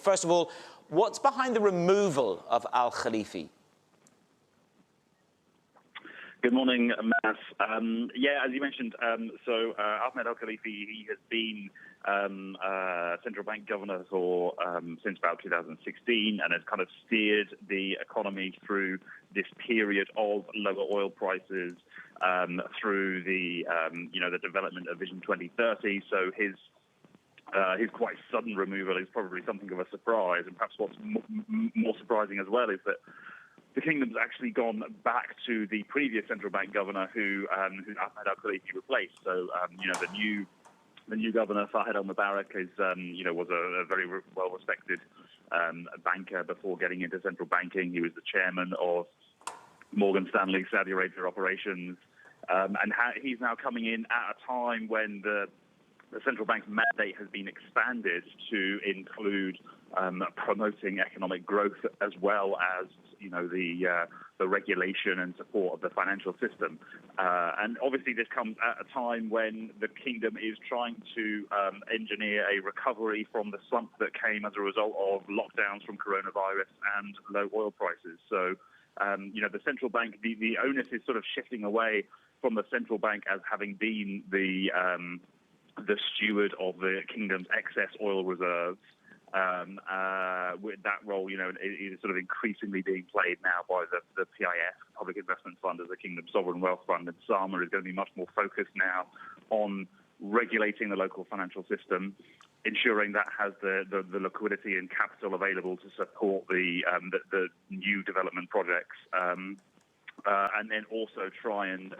First of all, what's behind the removal of Alkholifey? Good morning, Matt. Yeah, as you mentioned, Ahmed Alkholifey, he has been central bank governor for since about 2016 and has kind of steered the economy through this period of lower oil prices through the the development of Vision 2030. So his quite sudden removal is probably something of a surprise, and perhaps what's more surprising as well is that the kingdom's actually gone back to the previous central bank governor who Ahmed Alkholifey replaced. So the new governor, Fahed Al-Mubarak, is was a very well-respected banker before getting into central banking. He was the chairman of Morgan Stanley Saudi Arabia operations, and he's now coming in at a time when the central bank's mandate has been expanded to include promoting economic growth as well as the regulation and support of the financial system. And obviously this comes at a time when the kingdom is trying to engineer a recovery from the slump that came as a result of lockdowns from coronavirus and low oil prices. So, the central bank, the onus is sort of shifting away from the central bank as having been the steward of the kingdom's excess oil reserves. With that role, is sort of increasingly being played now by the PIF, Public Investment Fund, as the Kingdom's sovereign wealth fund, and Sama is going to be much more focused now on regulating the local financial system, ensuring that has the liquidity and capital available to support the new development projects. And then also try and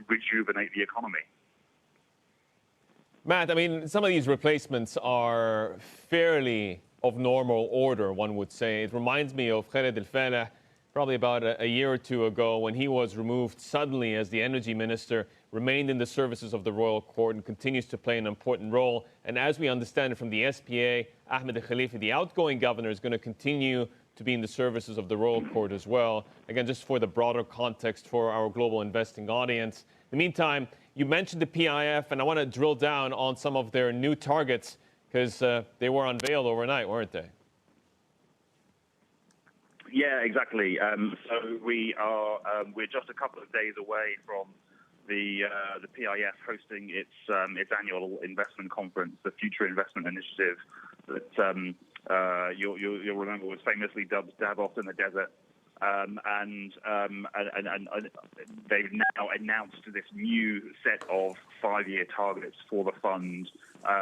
rejuvenate the economy. Matt, I mean, some of these replacements are fairly of normal order, one would say. It reminds me of Khaled Al-Faleh, probably about a year or two ago, when he was removed suddenly as the energy minister, remained in the services of the royal court and continues to play an important role. And as we understand it from the SPA, Ahmed Alkholifey, the outgoing governor, is going to continue to be in the services of the royal court as well. Again, just for the broader context for our global investing audience. In the meantime, you mentioned the PIF, and I want to drill down on some of their new targets because they were unveiled overnight, weren't they? Yeah, exactly. So we're just a couple of days away from the PIF hosting its annual investment conference, the Future Investment Initiative, that you'll remember was famously dubbed Davos in the desert. And they've now announced this new set of 5-year targets for the fund.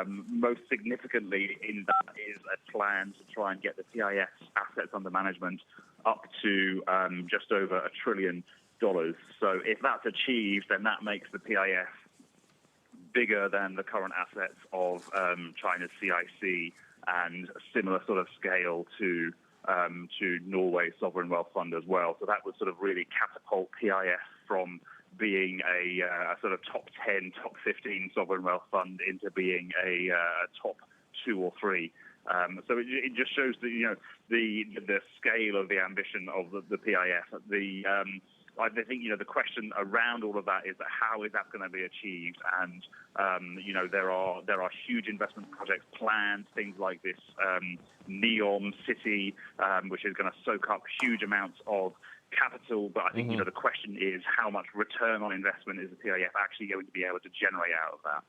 Most significantly in that is a plan to try and get the PIF's assets under management up to just over $1 trillion. So if that's achieved, then that makes the PIF bigger than the current assets of China's CIC and a similar sort of scale to Norway's sovereign wealth fund as well. So that would sort of really catapult PIF from being a sort of top 10, top 15 sovereign wealth fund into being a top 2 or 3. So it just shows the scale of the ambition of the PIF. I think the question around all of that is that how is that going to be achieved? And there are huge investment projects planned, things like this NEOM city, which is going to soak up huge amounts of capital. But I think the question is how much return on investment is the PIF actually going to be able to generate out of that?